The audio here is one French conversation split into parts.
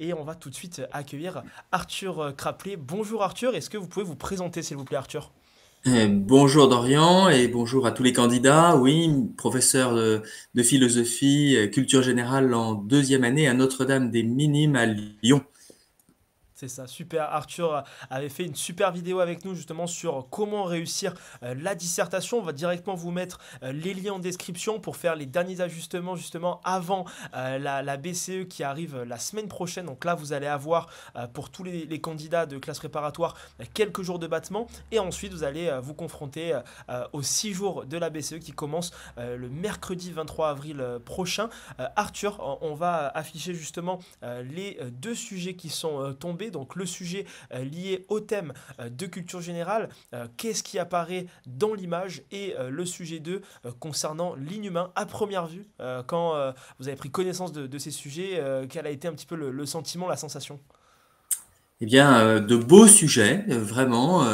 Et on va tout de suite accueillir Arthur Craplet. Bonjour Arthur, est-ce que vous pouvez vous présenter s'il vous plaît Arthur? Bonjour Dorian et bonjour à tous les candidats. Oui, professeur de philosophie, culture générale en deuxième année à Notre-Dame des Minimes à Lyon. C'est ça, super. Arthur avait fait une super vidéo avec nous justement sur comment réussir la dissertation. On va directement vous mettre les liens en description pour faire les derniers ajustements justement avant la BCE qui arrive la semaine prochaine. Donc là, vous allez avoir pour tous les candidats de classe préparatoire quelques jours de battement et ensuite vous allez vous confronter aux 6 jours de la BCE qui commence le mercredi 23 avril prochain. Arthur, on va afficher justement les deux sujets qui sont tombés. Donc le sujet lié au thème de culture générale, qu'est-ce qui apparaît dans l'image et le sujet 2 concernant l'inhumain à première vue, quand vous avez pris connaissance de ces sujets, quel a été un petit peu le sentiment, la sensation? Eh bien, de beaux sujets, vraiment.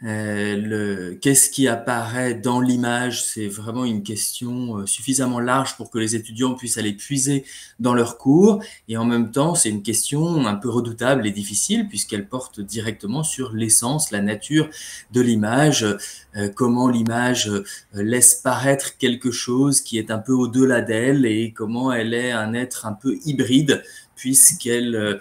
Qu'est-ce qui apparaît dans l'image? C'est vraiment une question suffisamment large pour que les étudiants puissent aller puiser dans leurs cours. Et en même temps, c'est une question un peu redoutable et difficile puisqu'elle porte directement sur l'essence, la nature de l'image, comment l'image laisse paraître quelque chose qui est un peu au-delà d'elle et comment elle est un être un peu hybride puisqu'elle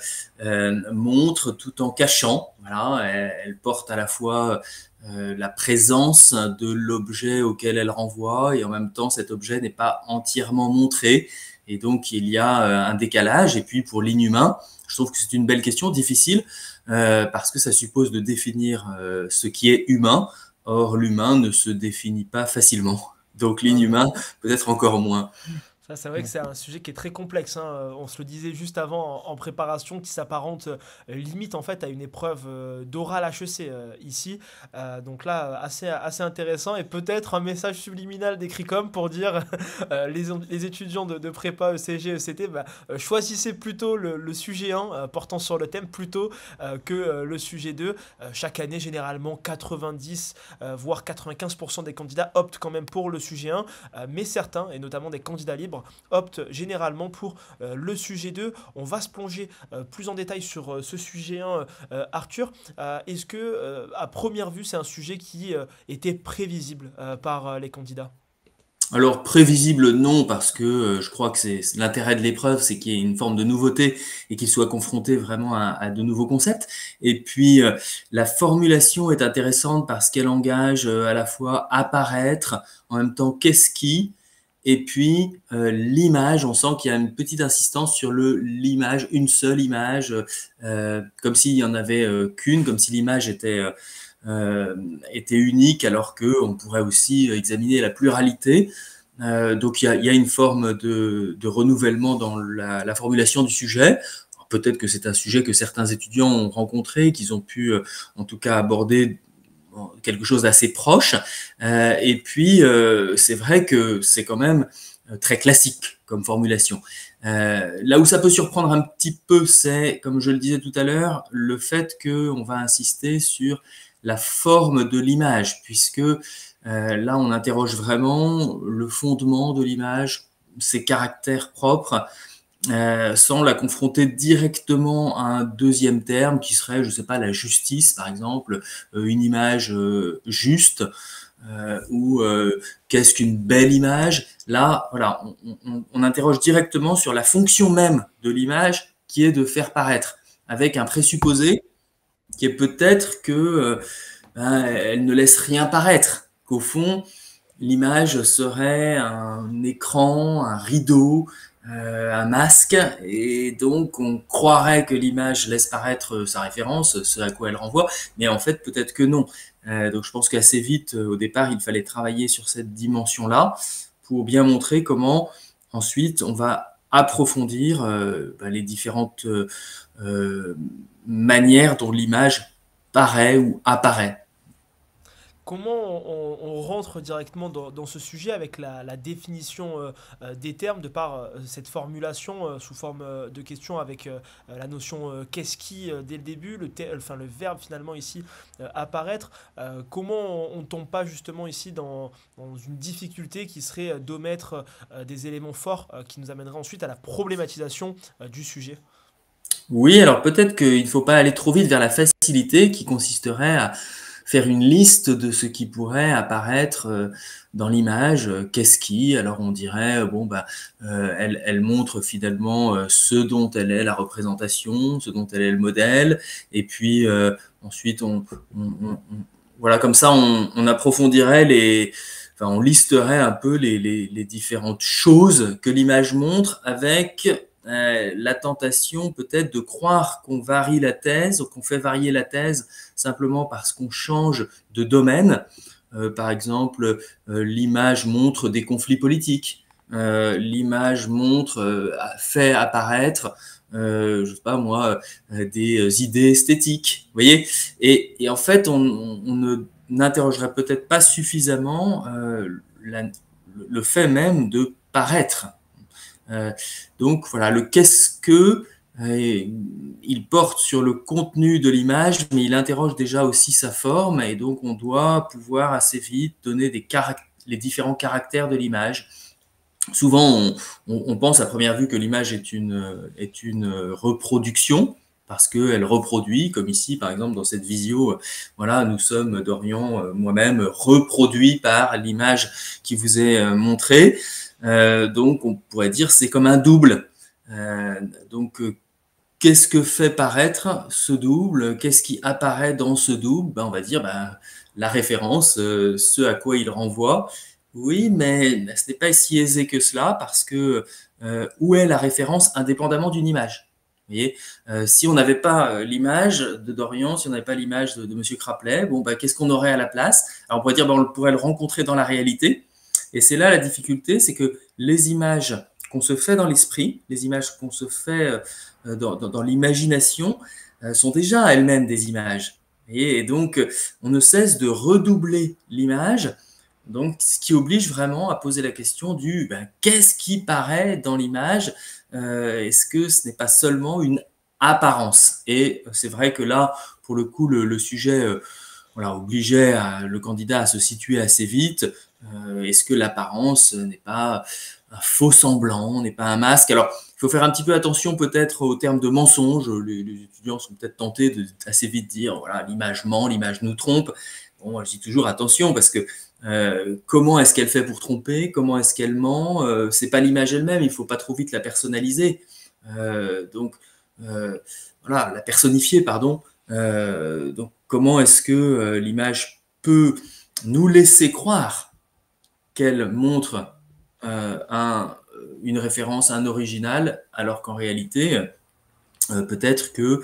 montre tout en cachant. Voilà, elle porte à la fois la présence de l'objet auquel elle renvoie et en même temps cet objet n'est pas entièrement montré et donc il y a un décalage. Et puis pour l'inhumain, je trouve que c'est une belle question, difficile, parce que ça suppose de définir ce qui est humain. Or, l'humain ne se définit pas facilement. Donc Ouais. l'inhumain, peut-être encore moins. Ça, c'est vrai que c'est un sujet qui est très complexe, hein. On se le disait juste avant en préparation, qui s'apparente limite en fait à une épreuve d'oral HEC ici. Donc là, assez intéressant et peut-être un message subliminal d'écrit comme pour dire les étudiants de prépa ECG, ECT, bah, choisissez plutôt le sujet 1 portant sur le thème plutôt que le sujet 2. Chaque année, généralement, 90 voire 95% des candidats optent quand même pour le sujet 1, mais certains, et notamment des candidats libres, optent généralement pour le sujet 2. On va se plonger plus en détail sur ce sujet 1, Arthur. Est-ce que, à première vue, c'est un sujet qui était prévisible par les candidats? Alors prévisible non parce que je crois que c'est l'intérêt de l'épreuve, c'est qu'il y ait une forme de nouveauté et qu'il soit confronté vraiment à de nouveaux concepts. Et puis la formulation est intéressante parce qu'elle engage à la fois apparaître, en même temps qu'est-ce qui, et puis l'image. On sent qu'il y a une petite insistance sur le l'image, une seule image, comme s'il y en avait qu'une, comme si l'image euh, était unique, alors que on pourrait aussi examiner la pluralité. Donc il y a une forme de renouvellement dans la formulation du sujet. Peut-être que c'est un sujet que certains étudiants ont rencontré, qu'ils ont pu en tout cas aborder quelque chose d'assez proche. Et puis c'est vrai que c'est quand même très classique comme formulation. Là où ça peut surprendre un petit peu, c'est, comme je le disais tout à l'heure, le fait qu'on va insister sur la forme de l'image, puisque là, on interroge vraiment le fondement de l'image, ses caractères propres, sans la confronter directement à un deuxième terme qui serait, je sais pas, la justice, par exemple, une image juste, ou qu'est-ce qu'une belle image. Là, voilà, on interroge directement sur la fonction même de l'image qui est de faire paraître, avec un présupposé qui est peut-être que elle ne laisse rien paraître, qu'au fond, l'image serait un écran, un rideau, un masque, et donc on croirait que l'image laisse paraître sa référence, ce à quoi elle renvoie, mais en fait peut-être que non. Donc je pense qu'assez vite, au départ, il fallait travailler sur cette dimension-là pour bien montrer comment ensuite on va approfondir les différentes euh, manières dont l'image paraît ou apparaît. Comment on rentre directement dans ce sujet avec la définition des termes de par cette formulation sous forme de question avec la notion qu'est-ce qui dès le début, enfin, le verbe finalement ici apparaître. Comment on ne tombe pas justement ici dans une difficulté qui serait d'omettre des éléments forts qui nous amèneraient ensuite à la problématisation du sujet? Oui, alors peut-être qu'il ne faut pas aller trop vite vers la facilité qui consisterait à faire une liste de ce qui pourrait apparaître dans l'image. Qu'est-ce qui? Alors on dirait, bon, bah, elle montre finalement ce dont elle est la représentation, ce dont elle est le modèle, et puis ensuite voilà, comme ça on approfondirait enfin on listerait un peu les différentes choses que l'image montre avec la tentation peut-être de croire qu'on varie la thèse, ou qu'on fait varier la thèse simplement parce qu'on change de domaine. Par exemple, l'image montre des conflits politiques. L'image montre, fait apparaître, je sais pas moi, des idées esthétiques. Vous voyez, et en fait, on ne n'interrogerait peut-être pas suffisamment le fait même de paraître. Donc voilà, le qu'est-ce que, il porte sur le contenu de l'image, mais il interroge déjà aussi sa forme, et donc on doit pouvoir assez vite donner les différents caractères de l'image. Souvent, on pense à première vue que l'image est une reproduction, parce qu'elle reproduit, comme ici, par exemple, dans cette visio, voilà, nous sommes, Dorian, moi-même, reproduits par l'image qui vous est montrée. Donc, on pourrait dire c'est comme un double. Euh, donc, qu'est-ce que fait paraître ce double? Qu'est-ce qui apparaît dans ce double? On va dire la référence, ce à quoi il renvoie. Oui, mais ce n'est pas si aisé que cela parce que où est la référence indépendamment d'une image? Vous voyez, si on n'avait pas l'image de Dorian, si on n'avait pas l'image de Monsieur Craplet, qu'est-ce qu'on aurait à la place? Alors on pourrait dire on pourrait le rencontrer dans la réalité. Et c'est là la difficulté, c'est que les images qu'on se fait dans l'esprit, les images qu'on se fait dans l'imagination, sont déjà elles-mêmes des images. Et donc, on ne cesse de redoubler l'image, donc ce qui oblige vraiment à poser la question du qu'est-ce qui paraît dans l'image? Est-ce que ce n'est pas seulement une apparence? Et c'est vrai que là, pour le coup, le sujet voilà, obligeait le candidat à se situer assez vite. Est-ce que l'apparence n'est pas un faux semblant, n'est pas un masque? Alors, il faut faire un petit peu attention peut-être au terme de mensonge. Les étudiants sont peut-être tentés de assez vite dire, voilà, l'image ment, l'image nous trompe. Bon, moi, je dis toujours attention parce que comment est-ce qu'elle fait pour tromper? Comment est-ce qu'elle ment? C'est pas l'image elle-même, il faut pas trop vite la personnaliser. Donc, voilà, la personnifier, pardon. Donc, comment est-ce que l'image peut nous laisser croire qu'elle montre une référence, un original, alors qu'en réalité, peut-être que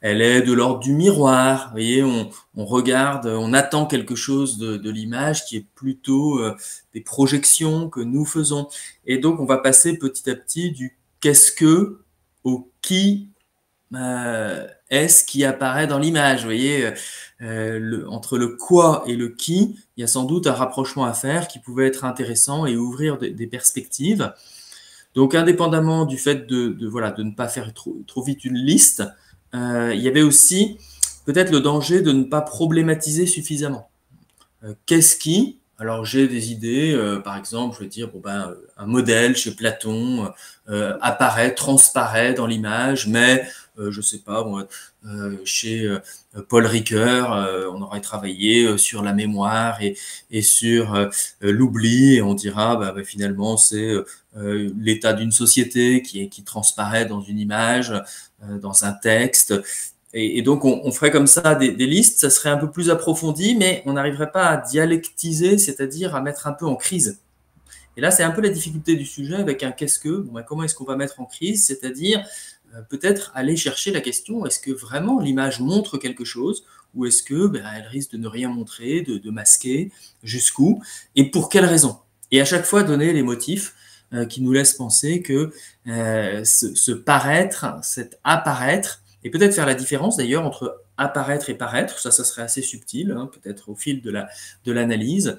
elle est de l'ordre du miroir. Vous voyez, on regarde, on attend quelque chose de l'image qui est plutôt des projections que nous faisons. Et donc, on va passer petit à petit du qu'est-ce que au qui est-ce qui apparaît dans l'image. Vous voyez, entre le quoi et le qui, il y a sans doute un rapprochement à faire qui pouvait être intéressant et ouvrir des perspectives. Donc, indépendamment du fait voilà, de ne pas faire trop vite une liste, il y avait aussi peut-être le danger de ne pas problématiser suffisamment. Qu'est-ce qui? Alors j'ai des idées, par exemple, je vais dire un modèle chez Platon apparaît, transparaît dans l'image, mais je sais pas, chez Paul Ricoeur, on aurait travaillé sur la mémoire et sur l'oubli, et on dira finalement c'est l'état d'une société qui transparaît dans une image, dans un texte. Et donc, on ferait comme ça des listes, ça serait un peu plus approfondi, mais on n'arriverait pas à dialectiser, c'est-à-dire à mettre un peu en crise. Et là, c'est un peu la difficulté du sujet avec un qu'est-ce que, comment est-ce qu'on va mettre en crise, c'est-à-dire peut-être aller chercher la question, est-ce que vraiment l'image montre quelque chose, ou est-ce que elle risque de ne rien montrer, de masquer, jusqu'où, et pour quelle raison? Et à chaque fois, donner les motifs qui nous laissent penser que ce paraître, cet apparaître, et peut-être faire la différence d'ailleurs entre apparaître et paraître, ça serait assez subtil, hein, peut-être au fil de l'analyse.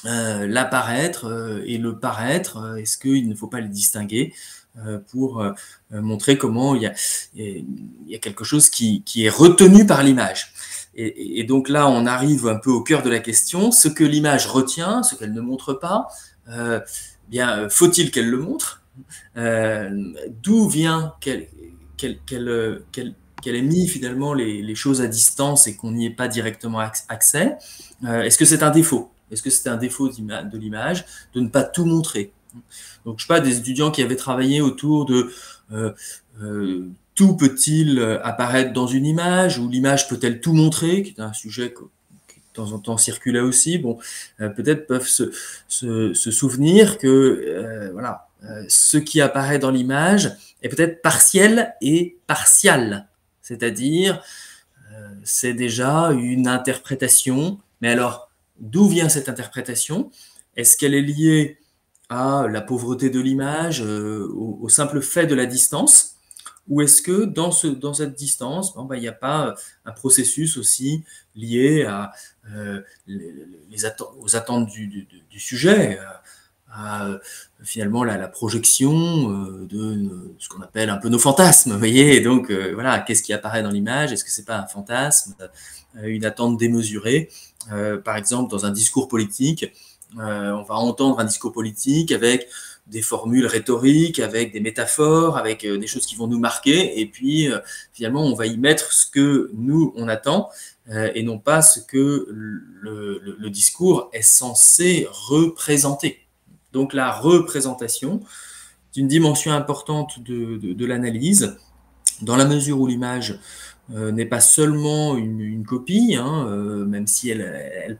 L'apparaître et le paraître, est-ce qu'il ne faut pas les distinguer pour montrer comment il y a quelque chose qui est retenu par l'image. Et donc là, on arrive un peu au cœur de la question, ce que l'image retient, ce qu'elle ne montre pas, faut-il qu'elle le montre? D'où vient qu'elle ait mis finalement les choses à distance et qu'on n'y ait pas directement accès, est-ce que c'est un défaut? Est-ce que c'est un défaut de l'image de ne pas tout montrer? Donc, je sais pas, des étudiants qui avaient travaillé autour de tout peut-il apparaître dans une image, ou l'image peut-elle tout montrer, qui est un sujet qui de temps en temps circulait aussi. Bon, peut-être peuvent se souvenir que voilà, ce qui apparaît dans l'image est peut-être partiel et partial, c'est-à-dire c'est déjà une interprétation. Mais alors, d'où vient cette interprétation? Est-ce qu'elle est liée à la pauvreté de l'image, au simple fait de la distance? Ou est-ce que dans cette distance, bon, il n'y a pas un processus aussi lié à aux attentes du sujet, à finalement la projection de ce qu'on appelle un peu nos fantasmes, vous voyez? Et donc voilà, qu'est-ce qui apparaît dans l'image? Est-ce que c'est pas un fantasme, une attente démesurée? Par exemple, dans un discours politique, on va entendre un discours politique avec des formules rhétoriques, avec des métaphores, avec des choses qui vont nous marquer, et puis finalement on va y mettre ce que nous on attend, et non pas ce que le discours est censé représenter. Donc la représentation est une dimension importante de l'analyse, dans la mesure où l'image n'est pas seulement une copie, hein, même si elle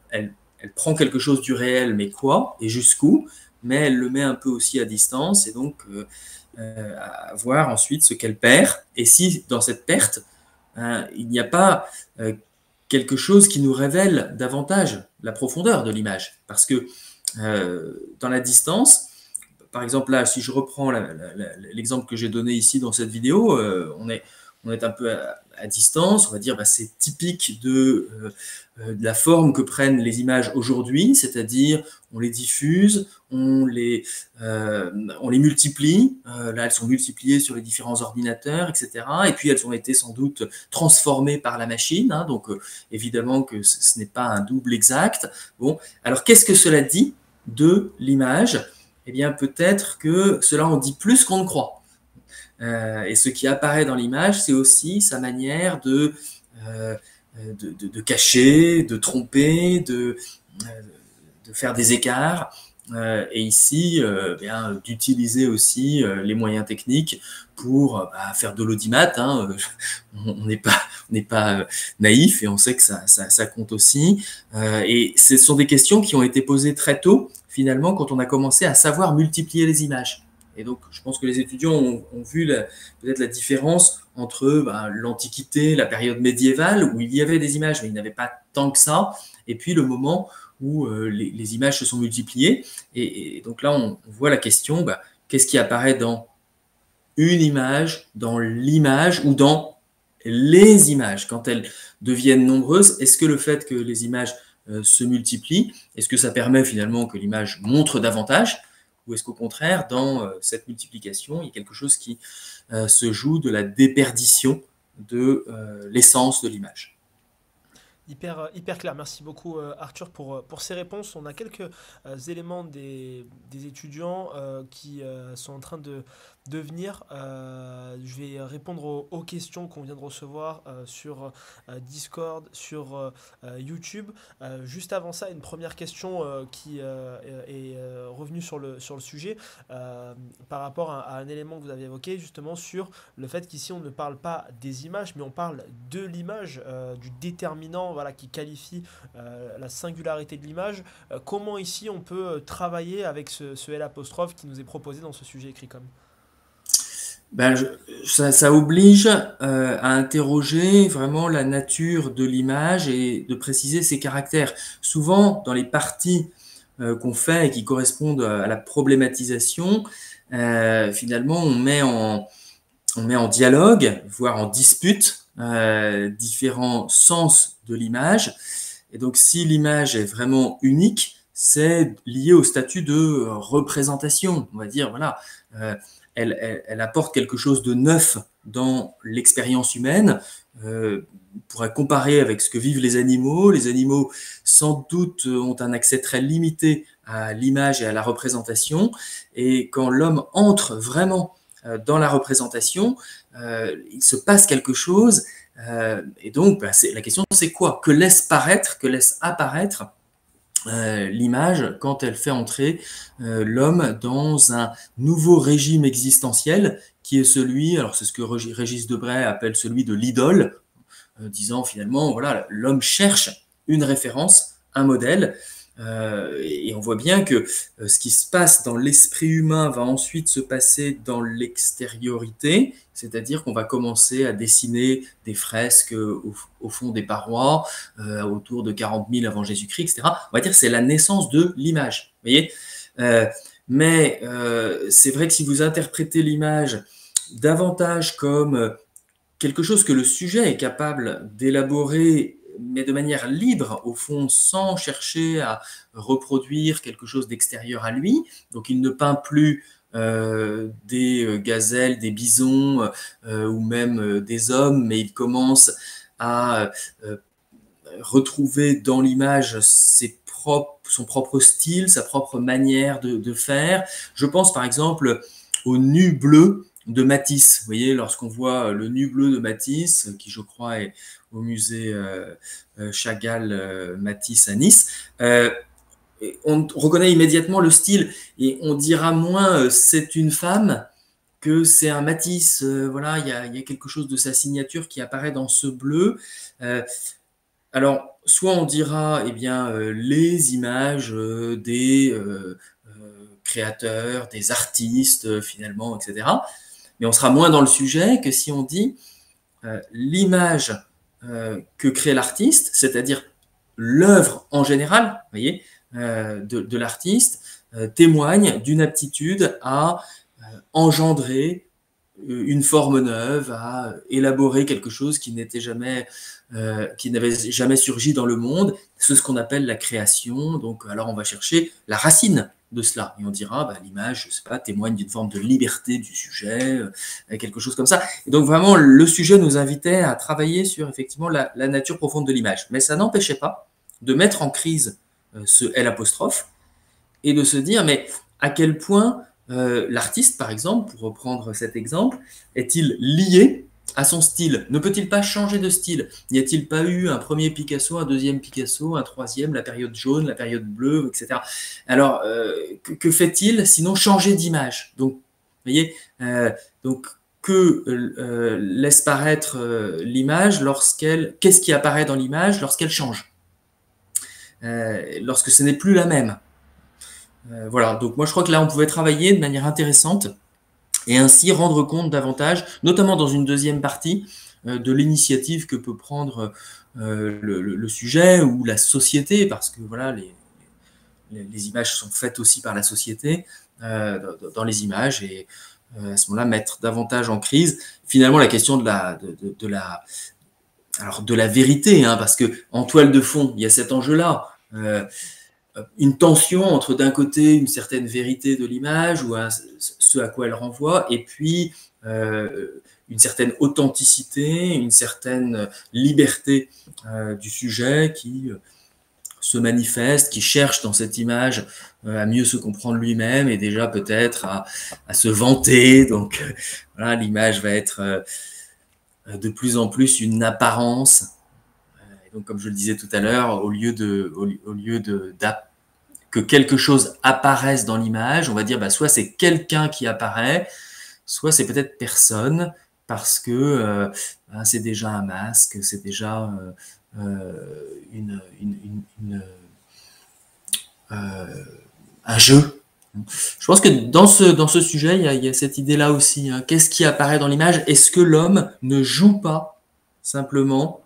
prend quelque chose du réel, mais quoi et jusqu'où, mais elle le met un peu aussi à distance, et donc à voir ensuite ce qu'elle perd, et si dans cette perte, il n'y a pas quelque chose qui nous révèle davantage la profondeur de l'image. Parce que dans la distance, par exemple là, si je reprends l'exemple que j'ai donné ici dans cette vidéo, on est un peu à distance, on va dire c'est typique de la forme que prennent les images aujourd'hui, c'est-à-dire on les diffuse, on les multiplie, là elles sont multipliées sur les différents ordinateurs, etc. Et puis elles ont été sans doute transformées par la machine, hein, donc évidemment que ce n'est pas un double exact. Bon, alors qu'est-ce que cela dit de l'image? Eh bien peut-être que cela en dit plus qu'on ne croit. Et ce qui apparaît dans l'image, c'est aussi sa manière de cacher, de tromper, de faire des écarts, et ici, d'utiliser aussi les moyens techniques pour faire de l'audimat. Hein, on n'est pas naïf, et on sait que ça compte aussi. Et ce sont des questions qui ont été posées très tôt, finalement, quand on a commencé à savoir multiplier les images. Et donc, je pense que les étudiants ont vu peut-être la différence entre l'Antiquité, la période médiévale, où il y avait des images, mais il n'y avait pas tant que ça, et puis le moment où les images se sont multipliées. Et donc là, on voit la question, qu'est-ce qui apparaît dans une image, dans l'image, ou dans les images, quand elles deviennent nombreuses? Est-ce que le fait que les images se multiplient, est-ce que ça permet finalement que l'image montre davantage? Ou est-ce qu'au contraire, dans cette multiplication, il y a quelque chose qui se joue de la déperdition de l'essence de l'image? Hyper clair. Merci beaucoup Arthur pour ces réponses. On a quelques éléments des étudiants qui sont en train de venir. Je vais répondre aux questions qu'on vient de recevoir sur Discord, sur YouTube. Juste avant ça, une première question qui est revenue sur le sujet par rapport à un élément que vous avez évoqué, justement sur le fait qu'ici on ne parle pas des images, mais on parle de l'image, du déterminant, voilà, qui qualifie la singularité de l'image. Comment ici on peut travailler avec ce L' qui nous est proposé dans ce sujet écrit comme ça oblige à interroger vraiment la nature de l'image et de préciser ses caractères. Souvent, dans les parties qu'on fait et qui correspondent à la problématisation, finalement, on met en dialogue, voire en dispute, différents sens de l'image. Et donc, si l'image est vraiment unique, c'est lié au statut de représentation. On va dire, voilà, elle apporte quelque chose de neuf dans l'expérience humaine. On pourrait comparer avec ce que vivent les animaux. Les animaux, sans doute, ont un accès très limité à l'image et à la représentation. Et quand l'homme entre vraiment dans la représentation, il se passe quelque chose. Et donc, la question, c'est quoi? Que laisse apparaître l'image quand elle fait entrer l'homme dans un nouveau régime existentiel qui est celui, alors c'est ce que Régis Debray appelle celui de l'idole, disant finalement, voilà, l'homme cherche une référence, un modèle, et on voit bien que ce qui se passe dans l'esprit humain va ensuite se passer dans l'extériorité, c'est-à-dire qu'on va commencer à dessiner des fresques au fond des parois, autour de 40 000 avant Jésus-Christ, etc. On va dire que c'est la naissance de l'image, vous voyez. Mais c'est vrai que si vous interprétez l'image davantage comme quelque chose que le sujet est capable d'élaborer, mais de manière libre, au fond, sans chercher à reproduire quelque chose d'extérieur à lui. Donc il ne peint plus des gazelles, des bisons ou même des hommes, mais il commence à retrouver dans l'image son propre style, sa propre manière de faire. Je pense par exemple au nu bleu de Matisse. Vous voyez, lorsqu'on voit le nu bleu de Matisse, qui je crois est au musée Chagall Matisse à Nice, on reconnaît immédiatement le style et on dira moins c'est une femme que c'est un Matisse. Voilà, il y a quelque chose de sa signature qui apparaît dans ce bleu. Alors, soit on dira, eh bien, les images des créateurs, des artistes, finalement, etc. Mais on sera moins dans le sujet que si on dit l'image que crée l'artiste, c'est-à-dire l'œuvre en général, vous voyez, de l'artiste, témoigne d'une aptitude à engendrer une forme neuve, à élaborer quelque chose qui n'avait jamais surgi dans le monde. C'est ce qu'on appelle la création. Donc, alors on va chercher la racine de cela et on dira, l'image, je sais pas, témoigne d'une forme de liberté du sujet, quelque chose comme ça. Et donc vraiment, le sujet nous invitait à travailler sur effectivement la nature profonde de l'image. Mais ça n'empêchait pas de mettre en crise ce L' et de se dire, mais à quel point l'artiste, par exemple, pour reprendre cet exemple, est-il lié à son style? Ne peut-il pas changer de style? N'y a-t-il pas eu un premier Picasso, un deuxième Picasso, un troisième, la période jaune, la période bleue, etc. Alors, que fait-il sinon changer d'image? Donc, vous voyez, donc, que laisse paraître l'image qu'est-ce qui apparaît dans l'image lorsqu'elle change? Lorsque ce n'est plus la même. Voilà, donc moi je crois que là on pouvait travailler de manière intéressante et ainsi rendre compte davantage, notamment dans une deuxième partie, de l'initiative que peut prendre le sujet ou la société, parce que voilà, les images sont faites aussi par la société dans les images et à ce moment-là mettre davantage en crise finalement la question de la vérité, hein, parce que en toile de fond il y a cet enjeu-là. Une tension entre d'un côté une certaine vérité de l'image ou ce à quoi elle renvoie et puis une certaine authenticité, une certaine liberté du sujet qui se manifeste, qui cherche dans cette image à mieux se comprendre lui-même et déjà peut-être à se vanter. Donc voilà, l'image va être de plus en plus une apparence. Donc, comme je le disais tout à l'heure, au lieu que quelque chose apparaisse dans l'image, on va dire soit c'est quelqu'un qui apparaît, soit c'est peut-être personne, parce que c'est déjà un masque, c'est déjà un jeu. Je pense que dans ce sujet, il y a cette idée-là aussi. Hein. Qu'est-ce qui apparaît dans l'image? Est-ce que l'homme ne joue pas simplement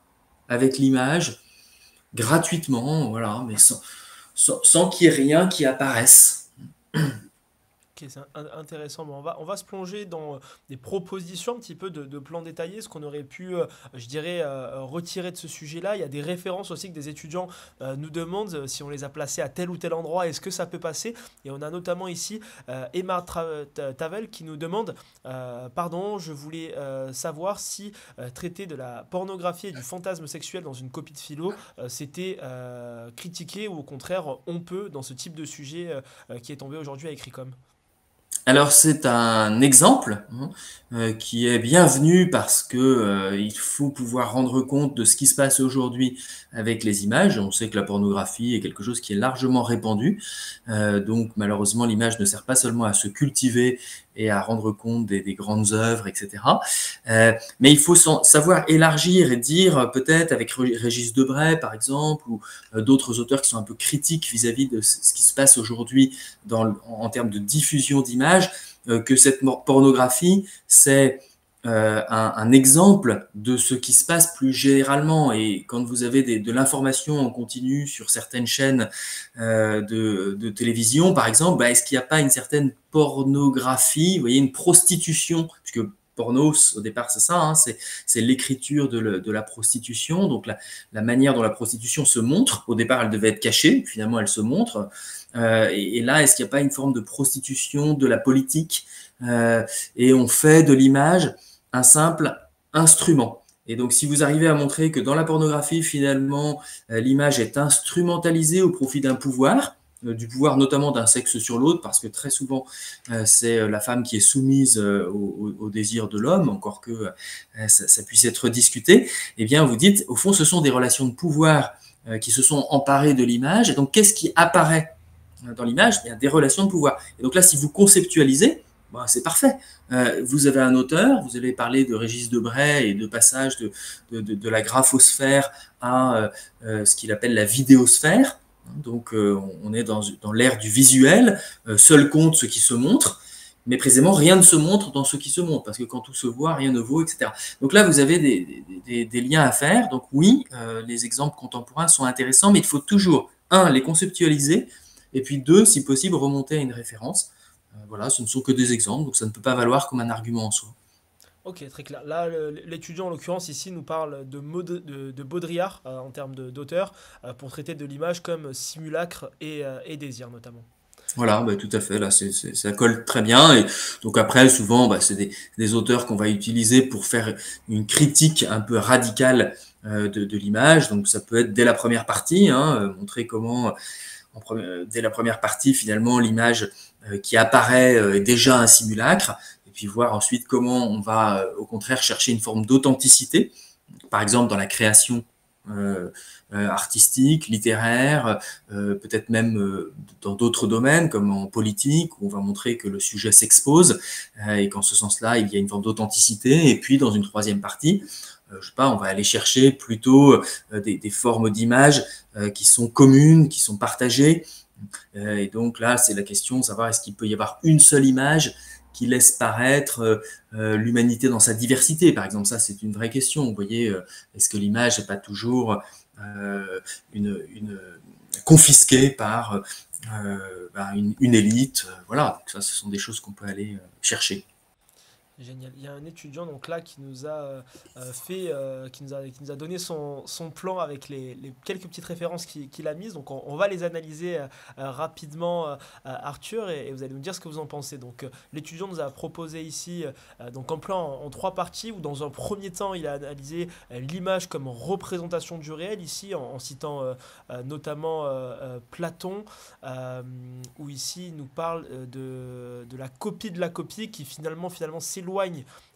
avec l'image gratuitement, voilà, mais sans qu'il y ait rien qui apparaisse? Ok, c'est intéressant. Bon, on va se plonger dans des propositions un petit peu de plans détaillés, ce qu'on aurait pu, je dirais, retirer de ce sujet-là. Il y a des références aussi que des étudiants nous demandent si on les a placés à tel ou tel endroit, est-ce que ça peut passer? Et on a notamment ici Emma Tavel qui nous demande, pardon, je voulais savoir si traiter de la pornographie et du fantasme sexuel dans une copie de philo, c'était critiqué ou au contraire on peut dans ce type de sujet qui est tombé aujourd'hui à Écricom. Alors c'est un exemple qui est bienvenu parce que il faut pouvoir rendre compte de ce qui se passe aujourd'hui avec les images. On sait que la pornographie est quelque chose qui est largement répandu, donc malheureusement l'image ne sert pas seulement à se cultiver et à rendre compte des grandes œuvres, etc. Mais il faut savoir élargir et dire peut-être avec Régis Debray par exemple ou d'autres auteurs qui sont un peu critiques vis-à-vis de ce qui se passe aujourd'hui en termes de diffusion d'images, que cette pornographie, c'est un exemple de ce qui se passe plus généralement. Et quand vous avez de l'information en continu sur certaines chaînes de télévision, par exemple, est-ce qu'il n'y a pas une certaine pornographie, vous voyez, une prostitution, puisque porno, au départ, c'est ça, hein, c'est l'écriture de la prostitution, donc la manière dont la prostitution se montre. Au départ, elle devait être cachée, finalement, elle se montre. Et là, est-ce qu'il n'y a pas une forme de prostitution de la politique et on fait de l'image un simple instrument. Et donc, si vous arrivez à montrer que dans la pornographie, finalement, l'image est instrumentalisée au profit d'un pouvoir, du pouvoir notamment d'un sexe sur l'autre, parce que très souvent, c'est la femme qui est soumise au désir de l'homme, encore que ça puisse être discuté, eh bien, vous dites, au fond, ce sont des relations de pouvoir qui se sont emparées de l'image. Et donc, qu'est-ce qui apparaît dans l'image? Il y a des relations de pouvoir. Et donc là, si vous conceptualisez, c'est parfait. Vous avez un auteur, vous allez parler de Régis Debray et de passage de la graphosphère à ce qu'il appelle la vidéosphère. Donc on est dans l'ère du visuel, seul compte ce qui se montre, mais précisément rien ne se montre dans ce qui se montre, parce que quand tout se voit, rien ne vaut, etc. Donc là, vous avez des liens à faire. Donc oui, les exemples contemporains sont intéressants, mais il faut toujours, un, les conceptualiser, et puis deux, si possible, remonter à une référence. Voilà, ce ne sont que des exemples, donc ça ne peut pas valoir comme un argument en soi. Ok, très clair. Là, l'étudiant en l'occurrence ici nous parle de Baudrillard en termes d'auteur pour traiter de l'image comme simulacre et désir notamment. Voilà, tout à fait, là, ça colle très bien. Et donc après, souvent, c'est des auteurs qu'on va utiliser pour faire une critique un peu radicale de l'image. Donc ça peut être dès la première partie, hein, montrer comment, dès la première partie, finalement, l'image qui apparaît est déjà un simulacre. Et puis voir ensuite comment on va, au contraire, chercher une forme d'authenticité. Par exemple, dans la création artistique, littéraire, peut-être même dans d'autres domaines comme en politique où on va montrer que le sujet s'expose et qu'en ce sens-là il y a une forme d'authenticité. Et puis dans une troisième partie, je sais pas, on va aller chercher plutôt des formes d'images qui sont communes, qui sont partagées. Et donc là, c'est la question de savoir est-ce qu'il peut y avoir une seule image qui laisse paraître l'humanité dans sa diversité. Par exemple, ça, c'est une vraie question. Vous voyez, est-ce que l'image n'est pas toujours confisquée par une élite? Voilà, donc ça, ce sont des choses qu'on peut aller chercher. Génial. Il y a un étudiant donc là qui nous a qui nous a donné son plan avec les quelques petites références qu'il a mises. Donc on va les analyser rapidement, Arthur, et vous allez nous dire ce que vous en pensez. Donc l'étudiant nous a proposé ici donc un plan en trois parties où dans un premier temps il a analysé l'image comme représentation du réel ici en citant notamment Platon, où ici il nous parle de la copie de la copie qui finalement s'éloigne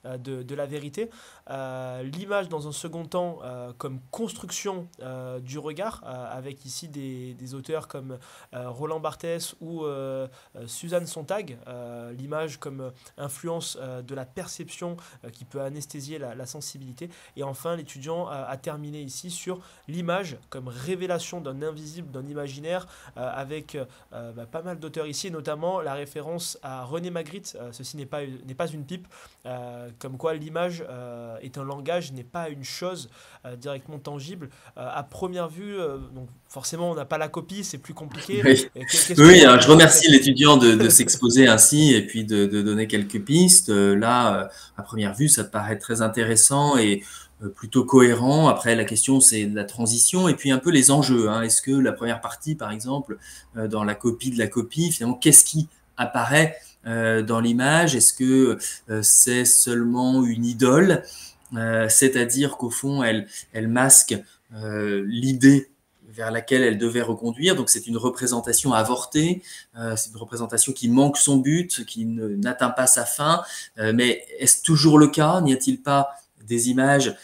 de la vérité. L'image dans un second temps comme construction du regard, avec ici des auteurs comme Roland Barthes ou Suzanne Sontag. L'image comme influence de la perception qui peut anesthésier la sensibilité. Et enfin, l'étudiant a terminé ici sur l'image comme révélation d'un invisible, d'un imaginaire, avec pas mal d'auteurs ici, et notamment la référence à René Magritte, ceci n'est pas une pipe, comme quoi l'image est un langage, n'est pas une chose directement tangible. À première vue, donc forcément on n'a pas la copie, c'est plus compliqué. Oui, Qu'est-ce que oui, vous en alors je pensez de remercie cette... l'étudiant de s'exposer ainsi et puis de donner quelques pistes. Là, à première vue, ça paraît très intéressant et plutôt cohérent. Après, la question, c'est la transition et puis un peu les enjeux, hein. Est-ce que la première partie, par exemple, dans la copie de la copie, finalement, qu'est-ce qui apparaît dans l'image? Est-ce que c'est seulement une idole, c'est-à-dire qu'au fond, elle masque l'idée vers laquelle elle devait reconduire. Donc c'est une représentation avortée, c'est une représentation qui manque son but, qui n'atteint pas sa fin. Mais est-ce toujours le cas? N'y a-t-il pas des images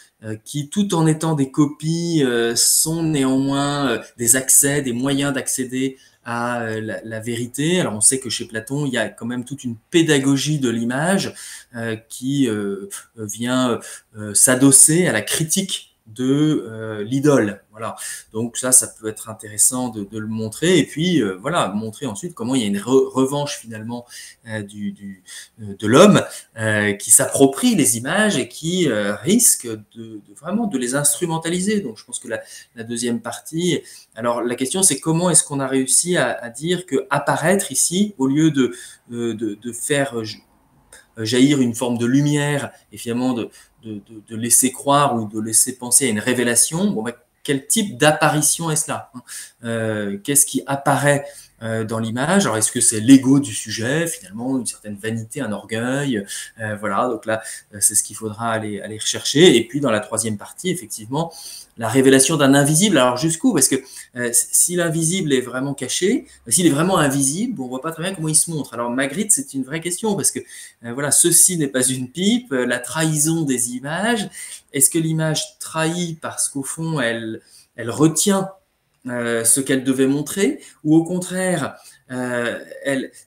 qui, tout en étant des copies, sont néanmoins des accès, des moyens d'accéder à la vérité? Alors on sait que chez Platon, il y a quand même toute une pédagogie de l'image qui vient s'adosser à la critique de l'idole. Voilà. Donc ça peut être intéressant de le montrer. Et puis voilà, montrer ensuite comment il y a une revanche finalement de l'homme qui s'approprie les images et qui risque vraiment de les instrumentaliser. Donc je pense que la deuxième partie, alors la question c'est comment est-ce qu'on a réussi à dire que apparaître ici, au lieu de faire jaillir une forme de lumière et finalement de laisser croire ou de laisser penser à une révélation, bon, quel type d'apparition est-ce là? Qu'est-ce qui apparaît dans l'image? Alors, est-ce que c'est l'ego du sujet, finalement, une certaine vanité, un orgueil? Voilà, donc là, c'est ce qu'il faudra aller rechercher. Et puis, dans la troisième partie, effectivement, la révélation d'un invisible. Alors, jusqu'où? Parce que si l'invisible est vraiment caché, s'il est vraiment invisible, bon, on voit pas très bien comment il se montre. Alors, Magritte, c'est une vraie question, parce que voilà, ceci n'est pas une pipe, la trahison des images. Est-ce que l'image trahit parce qu'au fond, elle retient ce qu'elle devait montrer, ou au contraire,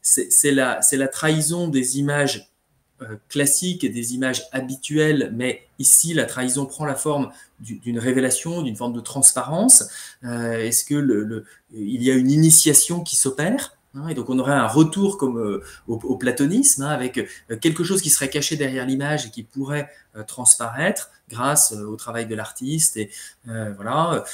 c'est la trahison des images classiques et des images habituelles, mais ici, la trahison prend la forme d'une révélation, d'une forme de transparence. Est-ce que il y a une initiation qui s'opère? Et donc on aurait un retour comme au platonisme, avec quelque chose qui serait caché derrière l'image et qui pourrait transparaître grâce au travail de l'artiste. Et voilà.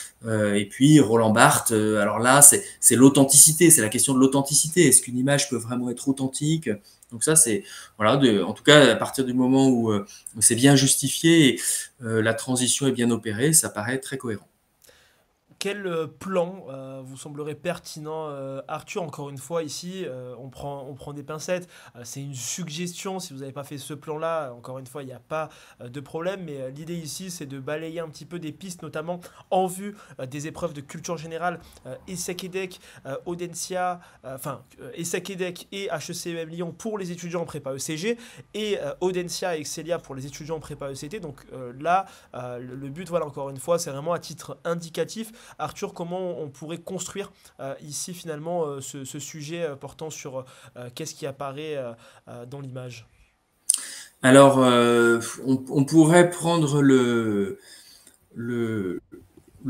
Et puis Roland Barthes, alors là c'est l'authenticité, c'est la question de l'authenticité. Est-ce qu'une image peut vraiment être authentique? Donc ça c'est voilà, en tout cas à partir du moment où c'est bien justifié et la transition est bien opérée, ça paraît très cohérent. Quel plan vous semblerait pertinent, Arthur? Encore une fois, ici, on prend des pincettes. C'est une suggestion. Si vous n'avez pas fait ce plan-là, encore une fois, il n'y a pas de problème. Mais l'idée ici, c'est de balayer un petit peu des pistes, notamment en vue des épreuves de culture générale. ESSEC EDEC, Audencia, ESSEC EDEC et HECEM Lyon pour les étudiants en prépa ECG, et Audencia et Excelia pour les étudiants en prépa ECT. Donc là, le but, voilà, encore une fois, c'est vraiment à titre indicatif. Arthur, comment on pourrait construire ici finalement ce sujet portant sur qu'est-ce qui apparaît dans l'image? Alors, on pourrait prendre le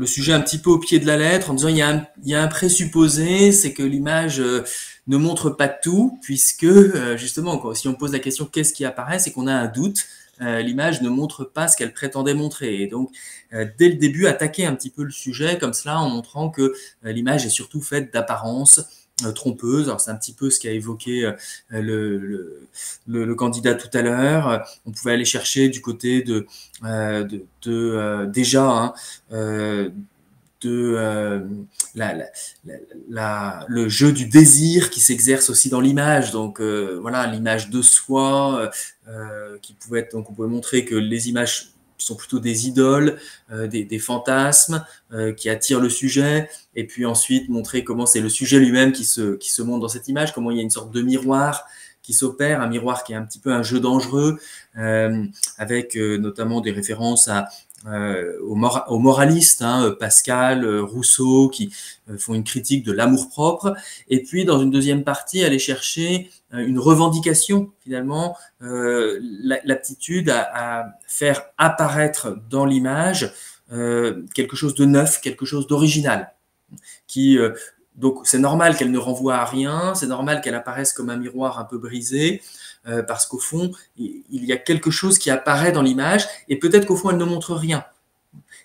sujet un petit peu au pied de la lettre en disant il y a un présupposé, c'est que l'image ne montre pas tout, puisque justement, si on pose la question qu'est-ce qui apparaît, c'est qu'on a un doute. L'image ne montre pas ce qu'elle prétendait montrer. Et donc, dès le début, attaquer un petit peu le sujet comme cela en montrant que l'image est surtout faite d'apparence trompeuse. Alors, c'est un petit peu ce qu'a évoqué le candidat tout à l'heure. On pouvait aller chercher du côté déjà, hein, le jeu du désir qui s'exerce aussi dans l'image. Donc voilà, l'image de soi qui pouvait être, donc on pouvait montrer que les images sont plutôt des idoles, des fantasmes qui attirent le sujet, et puis ensuite montrer comment c'est le sujet lui-même qui se montre dans cette image, comment il y a une sorte de miroir qui s'opère, un miroir qui est un petit peu un jeu dangereux, avec notamment des références aux moralistes, hein, Pascal, Rousseau, qui font une critique de l'amour-propre. Et puis, dans une deuxième partie, aller chercher une revendication, finalement, l'aptitude à faire apparaître dans l'image quelque chose de neuf, quelque chose d'original, donc c'est normal qu'elle ne renvoie à rien, c'est normal qu'elle apparaisse comme un miroir un peu brisé, parce qu'au fond, il y a quelque chose qui apparaît dans l'image, et peut-être qu'au fond, elle ne montre rien.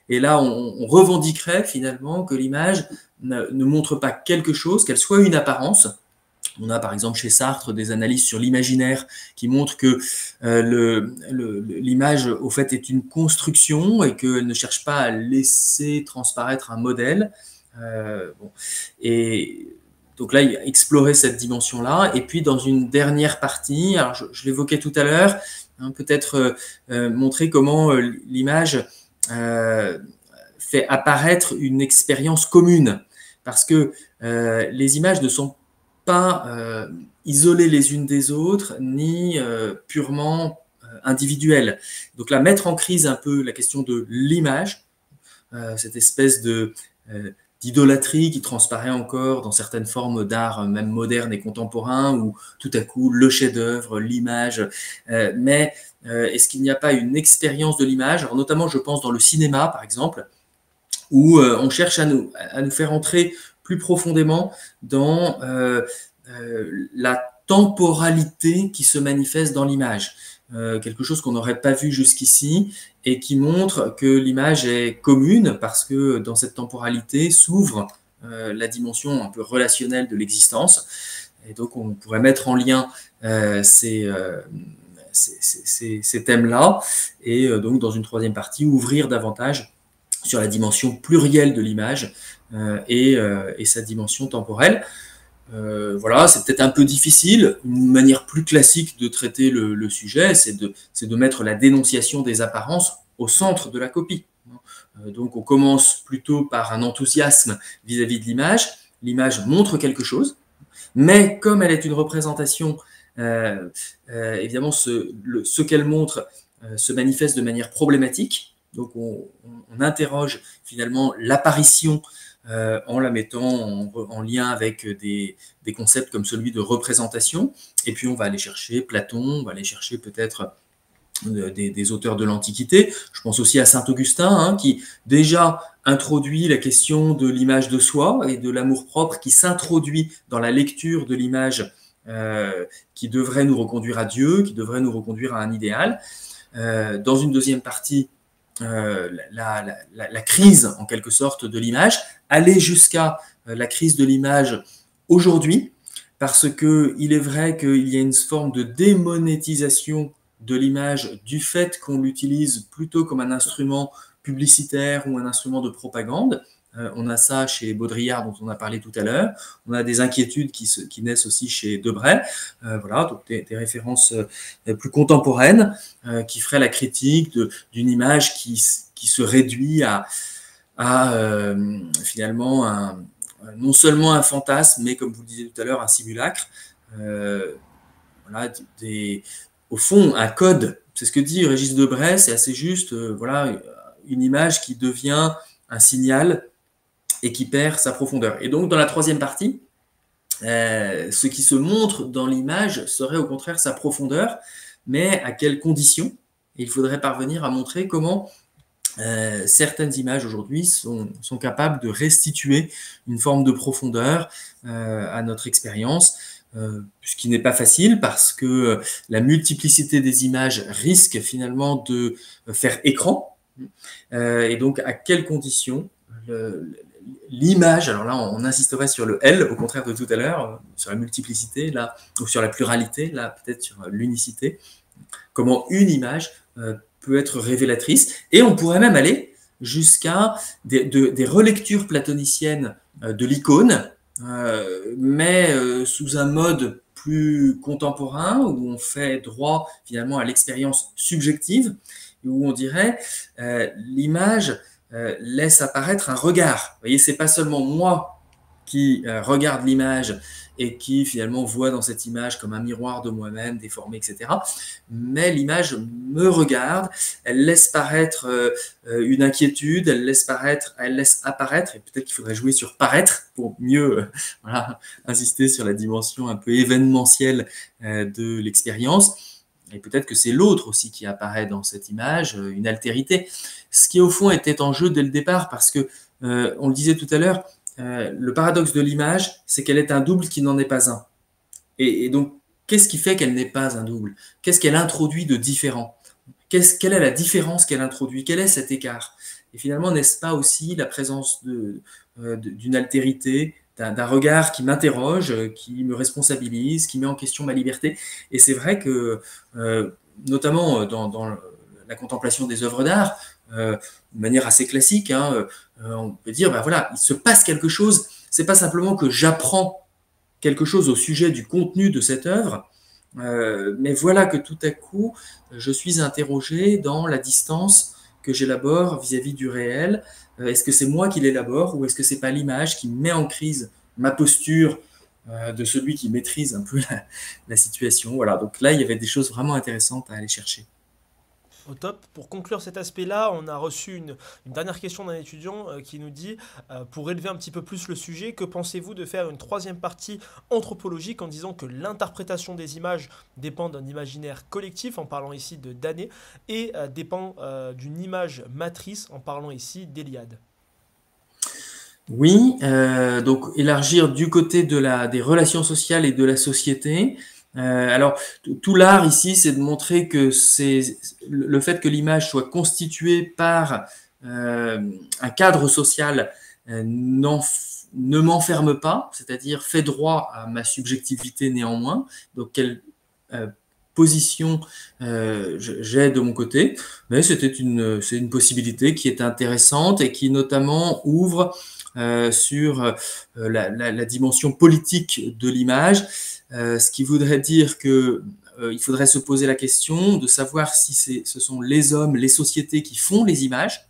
Et là, on revendiquerait finalement que l'image ne montre pas quelque chose, qu'elle soit une apparence. On a par exemple chez Sartre des analyses sur l'imaginaire qui montrent que l'image, au fait, est une construction et qu'elle ne cherche pas à laisser transparaître un modèle. Et donc là, il a exploré cette dimension-là. Et puis, dans une dernière partie, alors je l'évoquais tout à l'heure, hein, peut-être montrer comment l'image fait fait apparaître une expérience commune, parce que les images ne sont pas isolées les unes des autres, ni purement individuelles. Donc là, mettre en crise un peu la question de l'image, cette espèce d'idolâtrie qui transparaît encore dans certaines formes d'art, même moderne et contemporain, où tout à coup, le chef-d'œuvre, l'image, mais est-ce qu'il n'y a pas une expérience de l'image? Alors notamment, je pense dans le cinéma, par exemple, où on cherche à nous faire entrer plus profondément dans la temporalité qui se manifeste dans l'image. Quelque chose qu'on n'aurait pas vu jusqu'ici et qui montre que l'image est commune parce que dans cette temporalité s'ouvre la dimension un peu relationnelle de l'existence. Et donc on pourrait mettre en lien ces thèmes-là et donc dans une troisième partie ouvrir davantage sur la dimension plurielle de l'image et sa dimension temporelle. Voilà, c'est peut-être un peu difficile. Une manière plus classique de traiter le sujet, c'est de mettre la dénonciation des apparences au centre de la copie. Donc on commence plutôt par un enthousiasme vis-à-vis de l'image. L'image montre quelque chose, mais comme elle est une représentation, évidemment ce qu'elle montre se manifeste de manière problématique. Donc on interroge finalement l'apparition en la mettant en lien avec des concepts comme celui de représentation. Et puis on va aller chercher Platon, on va aller chercher peut-être des auteurs de l'Antiquité. Je pense aussi à saint Augustin, qui déjà introduit la question de l'image de soi et de l'amour-propre, qui s'introduit dans la lecture de l'image qui devrait nous reconduire à Dieu, qui devrait nous reconduire à un idéal. Dans une deuxième partie, la crise en quelque sorte de l'image, aller jusqu'à la crise de l'image aujourd'hui, parce qu'il est vrai qu'il y a une forme de démonétisation de l'image du fait qu'on l'utilise plutôt comme un instrument publicitaire ou un instrument de propagande. On a ça chez Baudrillard, dont on a parlé tout à l'heure. On a des inquiétudes qui naissent aussi chez Debray. Voilà, donc des références plus contemporaines qui feraient la critique d'une image qui se réduit à finalement non seulement un fantasme, mais comme vous le disiez tout à l'heure, un simulacre. Voilà, au fond, un code. C'est ce que dit Régis Debray, c'est assez juste. Voilà, une image qui devient un signal et qui perd sa profondeur. Et donc, dans la troisième partie, ce qui se montre dans l'image serait au contraire sa profondeur, mais à quelles conditions? Il faudrait parvenir à montrer comment certaines images aujourd'hui sont capables de restituer une forme de profondeur à notre expérience, ce qui n'est pas facile parce que la multiplicité des images risque finalement de faire écran. Et donc, à quelles conditions l'image, alors là on insisterait sur le L au contraire de tout à l'heure, sur la multiplicité là, ou sur la pluralité, là peut-être sur l'unicité, comment une image peut être révélatrice, et on pourrait même aller jusqu'à des relectures platoniciennes de l'icône, mais sous un mode plus contemporain, où on fait droit finalement à l'expérience subjective, où on dirait l'image laisse apparaître un regard. Vous voyez, c'est pas seulement moi qui regarde l'image et qui finalement voit dans cette image comme un miroir de moi-même déformé, etc. Mais l'image me regarde, elle laisse paraître une inquiétude, elle laisse apparaître, et peut-être qu'il faudrait jouer sur paraître pour mieux voilà, insister sur la dimension un peu événementielle de l'expérience. Et peut-être que c'est l'autre aussi qui apparaît dans cette image, une altérité. Ce qui au fond était en jeu dès le départ, parce que, on le disait tout à l'heure, le paradoxe de l'image, c'est qu'elle est un double qui n'en est pas un. Et donc, qu'est-ce qui fait qu'elle n'est pas un double? Qu'est-ce qu'elle introduit de différent? Quelle est la différence qu'elle introduit? Quel est cet écart? Et finalement, n'est-ce pas aussi la présence d'une altérité, d'un regard qui m'interroge, qui me responsabilise, qui met en question ma liberté? Et c'est vrai que, notamment dans la contemplation des œuvres d'art, de manière assez classique, on peut dire, ben voilà, il se passe quelque chose, c'est pas simplement que j'apprends quelque chose au sujet du contenu de cette œuvre, mais voilà que tout à coup, je suis interrogé dans la distance que j'élabore vis-à-vis du réel, est-ce que c'est moi qui l'élabore ou est-ce que c'est pas l'image qui met en crise ma posture de celui qui maîtrise un peu la situation. Voilà, donc là, il y avait des choses vraiment intéressantes à aller chercher. Au top. Pour conclure cet aspect-là, on a reçu une dernière question d'un étudiant qui nous dit, pour élever un petit peu plus le sujet, que pensez-vous de faire une troisième partie anthropologique en disant que l'interprétation des images dépend d'un imaginaire collectif, en parlant ici de Danaé, et dépend d'une image matrice, en parlant ici d'Eliade. Oui, donc élargir du côté des relations sociales et de la société. Alors, tout l'art ici, c'est de montrer que c'est le fait que l'image soit constituée par un cadre social ne m'enferme pas, c'est-à-dire fait droit à ma subjectivité néanmoins. Donc, quelle euh, position j'ai de mon côté. Mais c'est une possibilité qui est intéressante et qui notamment ouvre sur la dimension politique de l'image, ce qui voudrait dire que il faudrait se poser la question de savoir si ce sont les hommes, les sociétés qui font les images.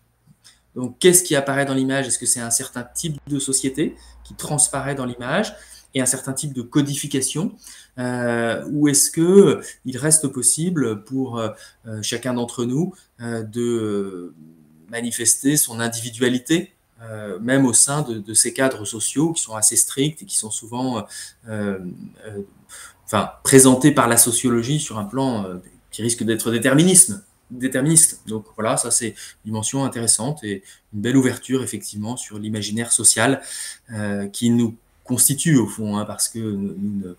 Donc, qu'est-ce qui apparaît dans l'image? Est-ce que c'est un certain type de société qui transparaît dans l'image et un certain type de codification, ou est-ce que il reste possible pour chacun d'entre nous de manifester son individualité, même au sein de ces cadres sociaux qui sont assez stricts et qui sont souvent présentés par la sociologie sur un plan qui risque d'être déterministe. Donc voilà, ça c'est une dimension intéressante et une belle ouverture effectivement sur l'imaginaire social qui nous constitue au fond, hein, parce que nous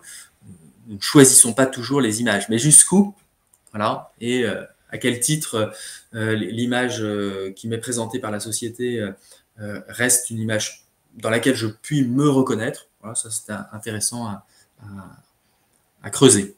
ne choisissons pas toujours les images. Mais jusqu'où, voilà, et à quel titre l'image qui m'est présentée par la société reste une image dans laquelle je puis me reconnaître. Voilà, ça c'est intéressant à creuser.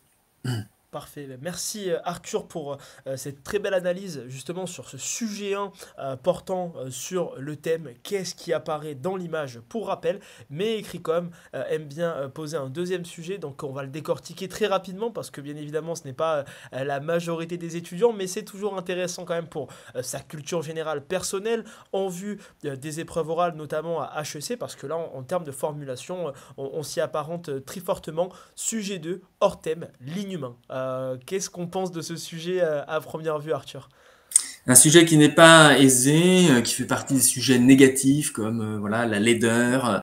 Parfait. Merci Arthur pour cette très belle analyse justement sur ce sujet 1 portant sur le thème qu'est-ce qui apparaît dans l'image pour rappel, mais Écricom aime bien poser un deuxième sujet, donc on va le décortiquer très rapidement parce que bien évidemment ce n'est pas la majorité des étudiants, mais c'est toujours intéressant quand même pour sa culture générale personnelle en vue des épreuves orales, notamment à HEC, parce que là en termes de formulation on s'y apparente très fortement. Sujet 2, hors thème, l'inhumain. Qu'est-ce qu'on pense de ce sujet à première vue, Arthur? Un sujet qui n'est pas aisé, qui fait partie des sujets négatifs comme voilà la laideur,